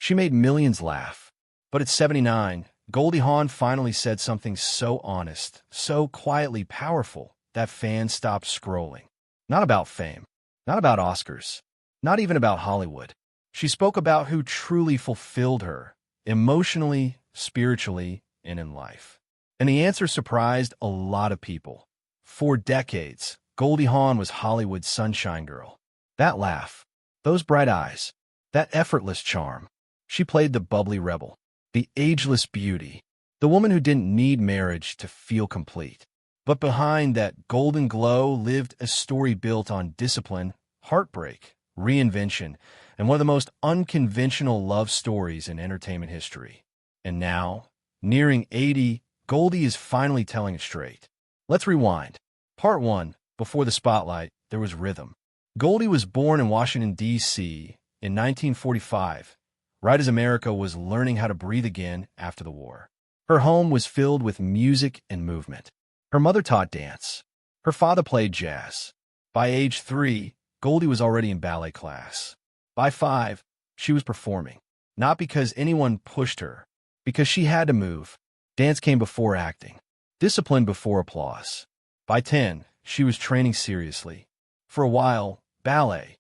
She made millions laugh. But at 79, Goldie Hawn finally said something so honest, so quietly powerful, that fans stopped scrolling. Not about fame, not about Oscars, not even about Hollywood. She spoke about who truly fulfilled her, emotionally, spiritually, and in life. And the answer surprised a lot of people. For decades, Goldie Hawn was Hollywood's sunshine girl. That laugh, those bright eyes, that effortless charm. She played the bubbly rebel, the ageless beauty, the woman who didn't need marriage to feel complete. But behind that golden glow lived a story built on discipline, heartbreak, reinvention, and one of the most unconventional love stories in entertainment history. And now, nearing 80, Goldie is finally telling it straight. Let's rewind. Part 1, before the spotlight, there was rhythm. Goldie was born in Washington, D.C. in 1945, right as America was learning how to breathe again after the war. Her home was filled with music and movement. Her mother taught dance. Her father played jazz. By age 3, Goldie was already in ballet class. By 5, she was performing. Not because anyone pushed her, because she had to move. Dance came before acting. Discipline before applause. By 10, she was training seriously. For a while, ballet,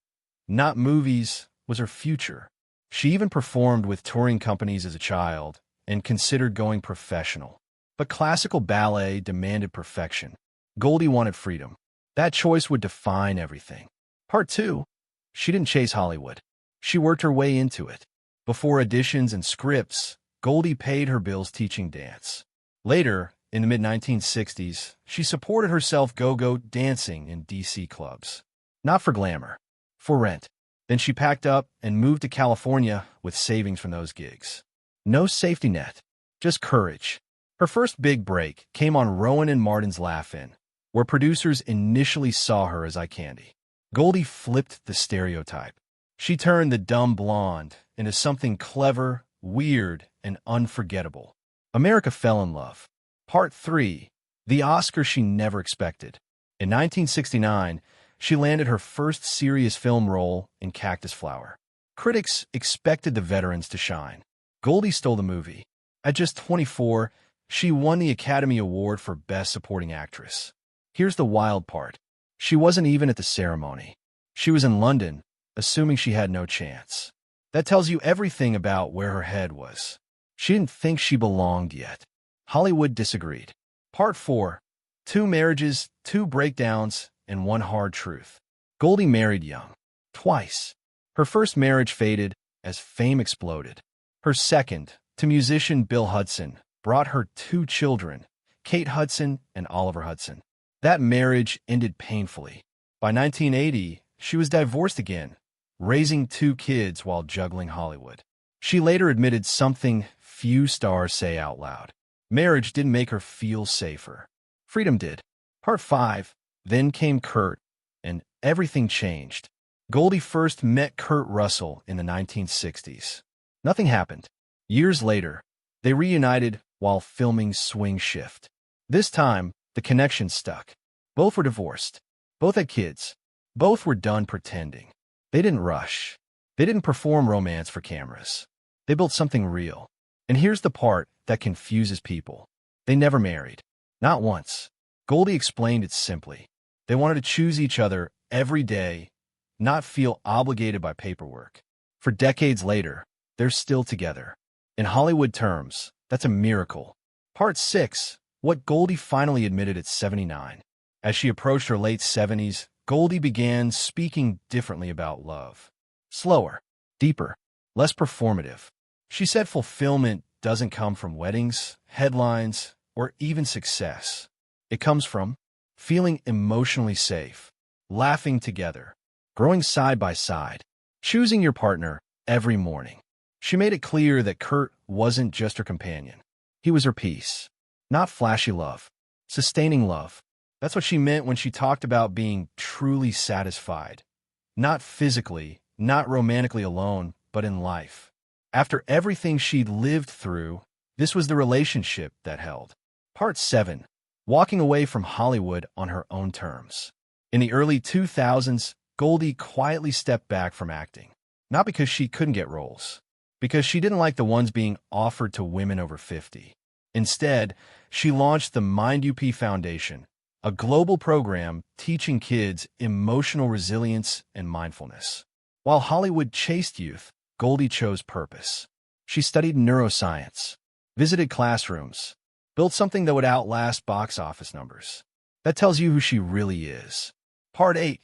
not movies, was her future. She even performed with touring companies as a child and considered going professional. But classical ballet demanded perfection. Goldie wanted freedom. That choice would define everything. Part 2. She didn't chase Hollywood. She worked her way into it. Before auditions and scripts, Goldie paid her bills teaching dance. Later, in the mid-1960s, she supported herself go-go dancing in D.C. clubs. Not for glamour, for rent. Then she packed up and moved to California with savings from those gigs. No safety net, just courage. Her first big break came on Rowan and Martin's Laugh-In, where producers initially saw her as eye candy. Goldie flipped the stereotype. She turned the dumb blonde into something clever, weird, and unforgettable. America fell in love. Part 3. The Oscar she never expected. In 1969, she landed her first serious film role in Cactus Flower. Critics expected the veterans to shine. Goldie stole the movie. At just 24, she won the Academy Award for Best Supporting Actress. Here's the wild part. She wasn't even at the ceremony. She was in London, assuming she had no chance. That tells you everything about where her head was. She didn't think she belonged yet. Hollywood disagreed. Part 4. 2 marriages, 2 breakdowns, and 1 hard truth. Goldie married young. Twice. Her first marriage faded as fame exploded. Her second, to musician Bill Hudson, brought her 2 children, Kate Hudson and Oliver Hudson. That marriage ended painfully. By 1980, she was divorced again, raising 2 kids while juggling Hollywood. She later admitted something few stars say out loud. Marriage didn't make her feel safer. Freedom did. Part 5. Then came Kurt, and everything changed. Goldie first met Kurt Russell in the 1960s. Nothing happened. Years later, they reunited while filming Swing Shift. This time, the connection stuck. Both were divorced. Both had kids. Both were done pretending. They didn't rush. They didn't perform romance for cameras. They built something real. And here's the part that confuses people. They never married. Not once. Goldie explained it simply. They wanted to choose each other every day, not feel obligated by paperwork. For decades later, they're still together. In Hollywood terms, that's a miracle. Part 6. What Goldie finally admitted at 79. As she approached her late 70s, Goldie began speaking differently about love. Slower, deeper, less performative. She said fulfillment doesn't come from weddings, headlines, or even success. It comes from feeling emotionally safe, laughing together, growing side by side, choosing your partner every morning. She made it clear that Kurt wasn't just her companion. He was her peace. Not flashy love, sustaining love. That's what she meant when she talked about being truly satisfied. Not physically, not romantically alone, but in life. After everything she'd lived through, this was the relationship that held. Part 7. Walking away from Hollywood on her own terms. In the early 2000s, Goldie quietly stepped back from acting. Not because she couldn't get roles, because she didn't like the ones being offered to women over 50. Instead, she launched the Mind UP Foundation, a global program teaching kids emotional resilience and mindfulness. While Hollywood chased youth, Goldie chose purpose. She studied neuroscience, visited classrooms, built something that would outlast box office numbers. That tells you who she really is. Part 8.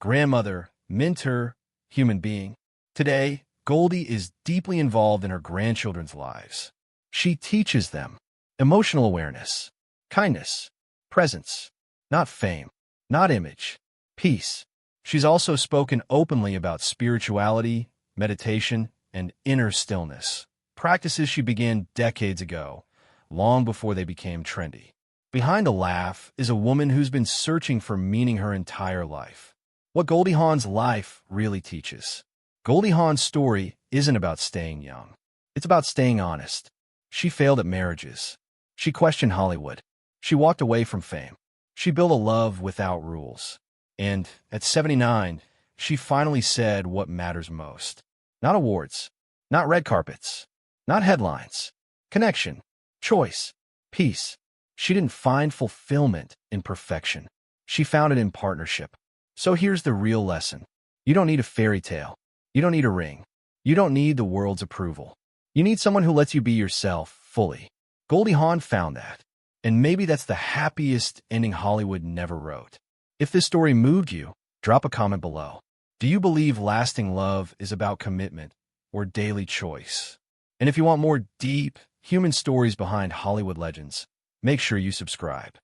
Grandmother, mentor, human being. Today, Goldie is deeply involved in her grandchildren's lives. She teaches them emotional awareness, kindness, presence, not fame, not image, peace. She's also spoken openly about spirituality, meditation, and inner stillness, practices she began decades ago, long before they became trendy. Behind a laugh is a woman who's been searching for meaning her entire life. What Goldie Hawn's life really teaches. Goldie Hawn's story isn't about staying young. It's about staying honest. She failed at marriages. She questioned Hollywood. She walked away from fame. She built a love without rules. And at 79, she finally said what matters most. Not awards, not red carpets, not headlines. Connection, choice, peace. She didn't find fulfillment in perfection. She found it in partnership. So here's the real lesson. You don't need a fairy tale. You don't need a ring. You don't need the world's approval. You need someone who lets you be yourself fully. Goldie Hawn found that. And maybe that's the happiest ending Hollywood never wrote. If this story moved you, drop a comment below. Do you believe lasting love is about commitment or daily choice? And if you want more deep, human stories behind Hollywood legends, make sure you subscribe.